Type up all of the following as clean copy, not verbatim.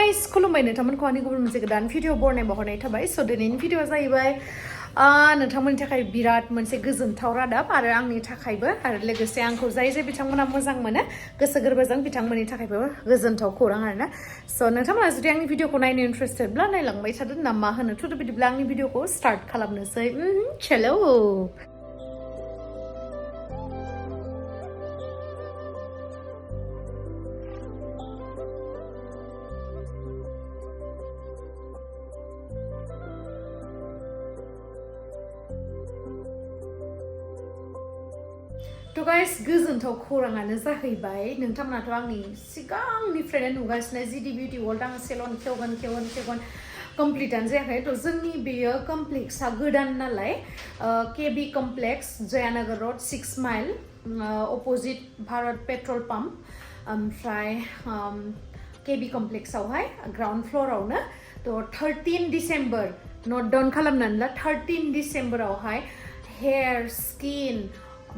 Guys खुलुमबाय नोंथांमोनखौ आंनि गुबुन मोनसे गोदान भिडिअ बरनाय बावहरनाय थाबाय स' दिनैनि भिडिअआ जाहैबाय नोंथांमोननि थाखाय बिराद मोनसे गोजोनथाव रादाब आरो आंनि थाखायबो आरो लोगोसे आंखौ जाय बिथांमोना मोजां मोनो गोसो गोरबोजों बिथांमोननि थाखायबो गोजोनथाव खौरां आरोना स' नोंथांमोना जुदि आंनि भिडिअखौ नायनो इन्ट्रेस्टेडब्ला नायलांबाय थादो ना मा होनो थ' बिदिब्ला आंनि भिडिअखौ स्टार्ट खालामनोसै चलो तो गाइस गोजोनथाव खौराङानो जाहैबाय नोंथांमोनाथ' आंनि सिगांनिफ्रायनो नुगासिनो जिडि बिउटि वर्ल्ड आं सेलन खेवगोन कमप्लिटानो जायाखै थ' जोंनि बेयो कमप्लेक्सआ गोदान नालाय केबि कमप्लेक्स जयानगर रड 6 mile opposite Bharat petrol pump ओमफ्राय केबि कमप्लेक्सआवहाय ग्राउन्ड फ्ल'रावनो थ' 13 डिसेम्बर नट डाउन खालामनानै ला 13 डिसेम्बरावहाय हेयार स्किन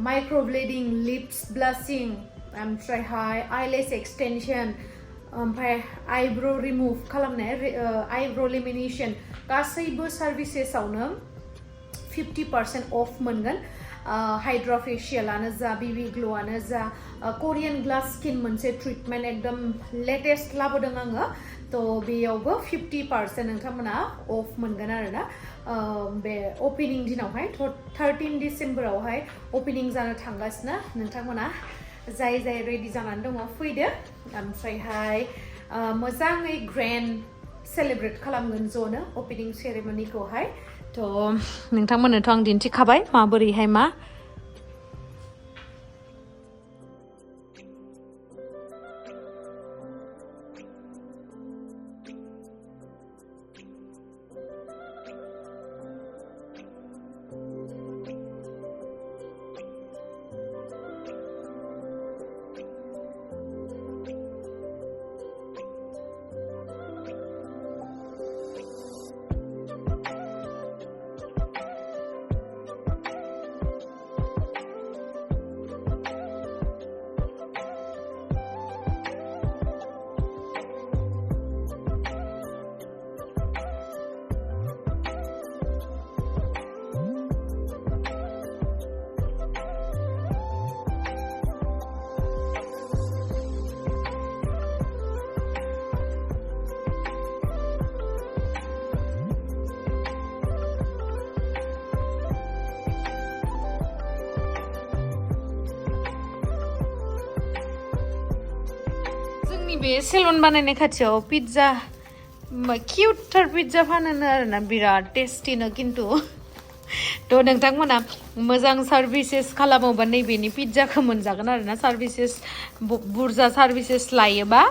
माइक्र'ब्लेडिं लिप्स ब्लाशिं ओमफ्रायहाय आइलेस एक्सटेनसन ओमफ्राय आइब्र' रिमुभ खालामनाय आइब्र' लेमिनेसन गासैबो सार्भिसेसआवनो 50% अफ मोनगोन हाइड्रा फेशियलानो जा बिबि ग्ल'आनो जा करियान ग्लास स्किन मोनसे ट्रिटमेन्ट एकदम लेटेस्ट लाबोदों आङो थ' बेयावबो 50% नोंथांमोना अफ मोनगोन आरोना बे अपेनिं दिनावहाय 13 डिसेम्बरावहाय अपेनिं जानो थांगासिनो नोंथांमोना जाय रेडि जानानै दङ फैदो ओमफ्रायहाय मोजाङै ग्रेन्ड सेलेब्रेट खालामगोन ज'नो अपेनिं सेरेमनिखौहाय थ' नोंथांमोननोथ' आं दिन्थिखाबाय माबोरैहाय मा बे सेलन बानायनाय खाथियाव पिज्जा किउटथार पिज्जा फानो आरोना बिराद टेस्टिनो किन्तु थ' नोंथांमोना मोजां सार्भिसेस खालामोबा नैबेनि पिज्जाखौ मोनजागोन आरोना सार्भिसेस बुरजा सार्भिसेस लायोबा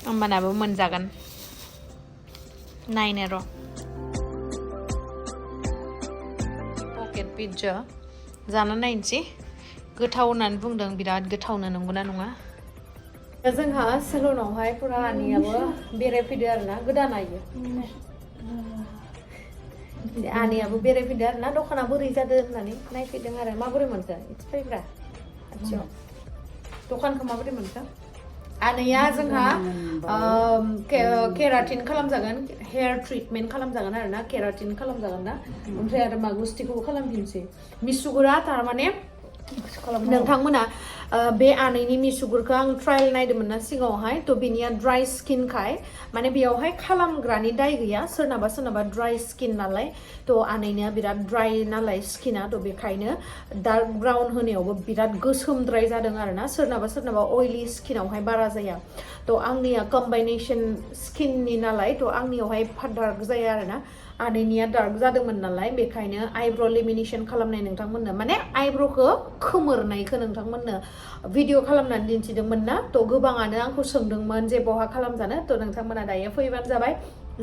होमबानाबो मोनजागोन नायनो र' पकेट पिज्जा जाना नायनोसै गोथाव होननानै बुंदों बिराद गोथावनो नंगौना नङा जोंहा सेलुनावहाय फुरा आनैयाबो बेरायफैदो आरोना गोदान आयो आनैयाबो बेरायफैदो आरोना दखाना बोरै जादों होननानै नायफैदों आरो माबोरै मोनखो फैब्रा खाथियाव दखानखौ माबोरै मोनखो आनैया जोंहा केराटिन खालामजागोन हेयार ट्रिटमेन्ट खालामजागोन आरोना केराटिन खालामजागोन ना ओमफ्राय आरो मा गुस्थिखौबो खालामफिनसै मिसुगुरा थारमाने नोंथांमोना बे आनैनि मिसुगुरखौ आं ट्रायल नायदोंमोन ना सिगाङावहाय थ' बेनिया ड्राइ स्किनखाय माने बेयावहाय खालामग्रानि दाय गैया सोरनाबा ड्राइ स्किन नालाय थ' आनैनिया बिराद ड्राइ नालाय स्किना थ' बेखायनो डार्क ब्राउन होनायावबो बिराद गोसोमद्राय जादों आरोना सोरनाबा अइलि स्किनावहाय बारा जाया थ' आंनिया कम्बाइनेसन स्किननि नालाय थ' आंनियावहाय डार्क जाया आरोना आनैनिया डार्क जादोंमोन नालाय बेखायनो आइब्र' लेमिनेसन खालामनाय नोंथांमोननो माने आइब्र'खौ खोमोरनायखौ नोंथांमोननो भिडिअ खालामनानै दिन्थिदोंमोन ना थ' गोबाङानो आंखौ सोंदोंमोन जे बहा खालामजानो थ' नोंथांमोना दायो फैबानो जाबाय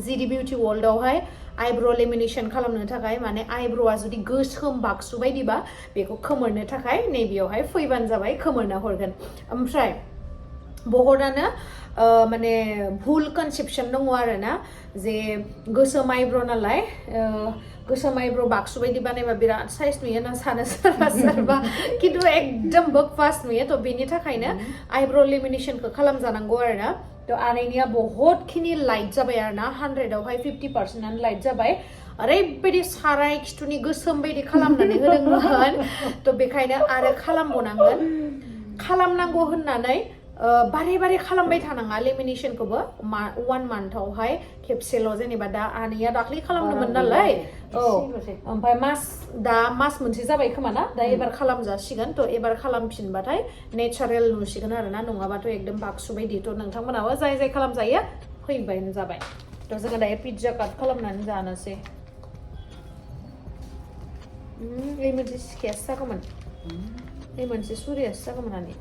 जिडि बिउटि वर्ल्डआवहाय आइब्र' लेमिनेसन खालामनो थाखाय माने आइब्र'आ जुदि गोसोम बाक्सु बायदिबा बेखौ खोमोरनो थाखाय नैबेयावहाय फैबानो जाबाय खोमोरना हरगोन ओमफ्राय बहुतानो माने भुल कनसेप्शन दङ आरोना जे गोसोम आइब्र' नालाय गोसोम आइब्र' बाक्सु बायदि बानायबा बिराद साइज नुयो ना सानो सोरबा खिन्थु एकदम बकवास नुयो थ' बेनि थाखायनो आइब्र' लेमिनेसनखौ खालामजानांगौ आरोना तो आनैनिया बहुत खिनि लाइट जाबाय आरो ना 100आवहाय 50% लाइट जाबाय ओरैबायदि साराय खिथुनि गोसोम बायदि खालामनानै होदोंमोन तो बेखायनो आरो खालामबावनांगोन खालामनांगौ होननानै बारे बारे खालामबाय थानाङा लेमिनेशनखौबो 1 मान्थआवहाय खेबसेल' जेनेबा दा आनैया दाख्लै खालामदोंमोन नालाय औ ओमफ्राय मास मोनसे जाबाय खोमा ना दा एबार खालामजासिगोन तो एबार खालामफिनबाथाय नेचारेल नुसिगोन आरो ना नङाबाथ' एकदम बाक्सु बायदि तो नोंथांमोनाबो जाय खालामजायो फैबानो जाबाय तो जोङो दायो पिज्जा काट खालामनानै जानोसै এই मोनसे सिखायासो जागौमोन এই मोनसे सुरियासो जागौमोन आंनि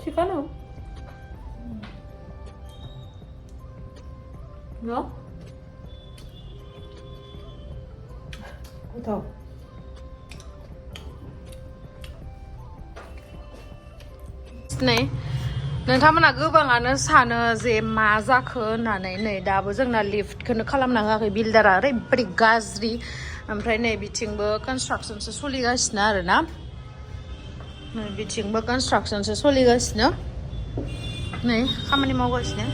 Chicano. No? Ito. Này, नोंथांमोना गोबाङानो सानो जे मा जाखो होननानै नै दाबो जोंना लिफ्टखौनो खालामनाङाखै बिल्डारा ओरैबायदि गाज्रि ओमफ्राय नै बिथिंबो कनस्ट्राक्शनसो सोलिगासिनो आरो ना बिथिंबो कनस्ट्राक्शनसो सोलिगासिनो नै खामानि मावगासिनो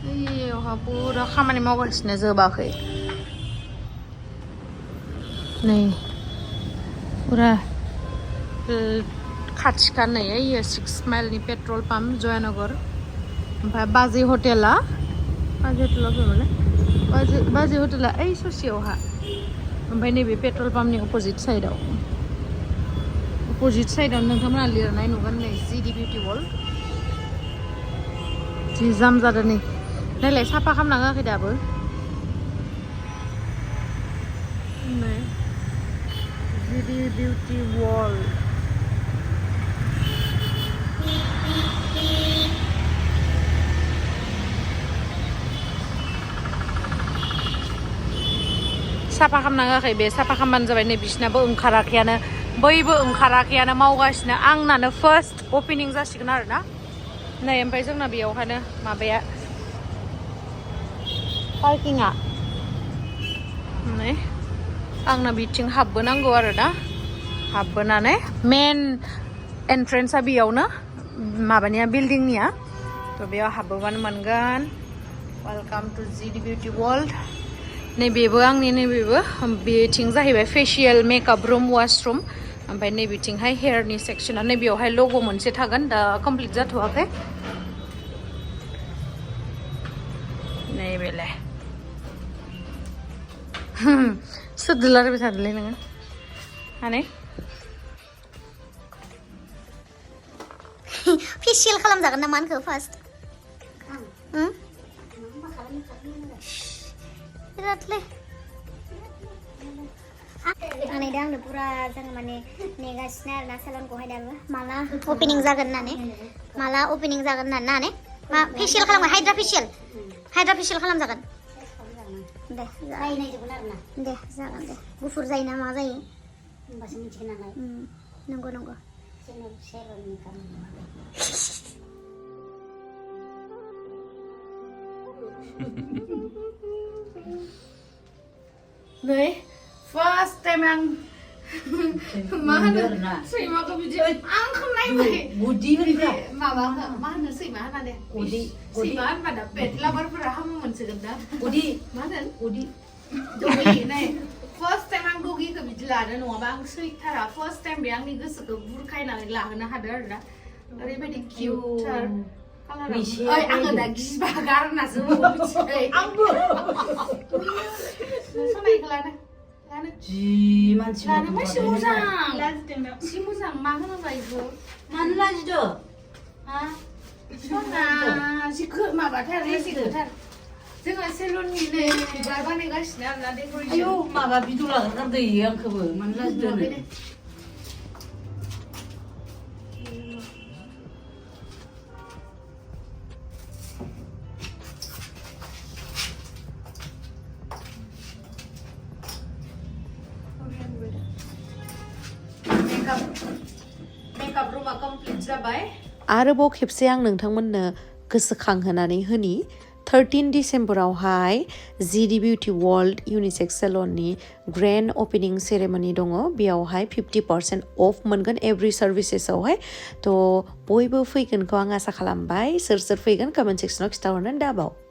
बेयावहा पुरा खामानि मावगासिनो जोबाखै नै पुरा खाथिखा नै ओइयो 6 माइलनि पेट्रल पाम्प जयनगर ओमफ्राय बाजै हटेला फैमोनलाय बाजै हटेला ओइ ससेयावहा ओमफ्राय नैबे पेट्रल पाम्पनि अपोजिट साइडआव अपोजिट साइडआव नोंथांमोना लिरनाय नुगोन नै जिडि बिउटि वर्ल्ड जि जाम जादों नै नायलाय साफा खालामनाङाखै दाबो नै जिडि बिउटि वर्ल्ड साफा खालामनाङाखै बे साफा खालामबानो जाबाय नै बिसिनाबो ओंखाराखैयानो बयबो ओंखाराखैयानो मावगासिनो आंनानो फार्स्ट अपेनिं जासिगोन आरो ना नै ओमफ्राय जोंना बेयावहानो माबाया पार्किंआ नै आंना बिथिं हाबबोनांगौ आरो ना हाबबोनानै मेन एन्ट्रेन्सआ बेयावनो माबानिया बिल्डिंनिया थ' बेयाव हाबबोबानो मोनगोन वेलकाम टु जिडि बिउटि वर्ल्ड नैबेबो आंनि नैबेबो बेथिं जाहैबाय फेसियेल मेकआप रुम वाशरुम ओमफ्राय नैबेथिंहाय हेयारनि सेक्सना नैबेयावहाय लग' मोनसे थागोन दा कमप्लिट जाथ'वाखै नैबेलाय सोदोलाबाय थादोंलै नोङो हाने फेसियेल खालामजागोन नामा आंखौ फार्स्ट बिरादलै आंनि दा आंनो पुरा जों माने नेगासिनो आरो ना सेलनखौहाय दाबो माला अपेनिं जागोन होननानै मा फेसियेल खालामगोन हाइड्रा फेसियेल खालामजागोन दे दे जागोन दे गुफुर जायो ना मा जायो होमबासो मिथिगोन नालाय नंगौ नै फार्स्ट टाइम आं मा होनो सैमाखौ बिदि आंखौ नायबाय माबाखौ मा होनो सैमा होननानै सैमा होनबा दा पेट लाभारफोरा हामो मोनसिगोन दा मा होनो डगि नै फार्स्ट टाइम आं डगिखौ बिदि लादों नङाबा आं सैथारा फार्स्ट टाइम बे आंनि गोसोखौ बुरखायनानै लाहोनो हादों आरो ना ओरैबायदि किउटथार आङो दा गिबा गारनासो आंबो सनायखौ लानो जि मानसि लानो मानसि मोजां जि मोजां मा होनोबा बेखौ मानो लाजिदो हा सना जि माबाथार रेसिगोथार जोङो सेलुननि नै बिबार बानायगासिनो आरो ना डेक'रेसन आयौ माबा भिडिअ लाग्राखादो आंखौबो मानो लाजिदो मेकआप रुमा कमप्लिट जाबाय आरोबाव खेबसे आं नोंथांमोननो गोसोखांहोनानै होनि 13 डिसेम्बरावहाय जिडि beauty world इउनिसेक्स सेलननि grand opening ceremony दङ बेयावहाय 50% अफ मोनगोन एभ्रि सार्भिसेसावहाय थ' बयबो फैगोनखौ आं आसा खालामबाय सोर सोर फैगोन कमेन्ट सेक्सनाव खिथाहरनो दाबाव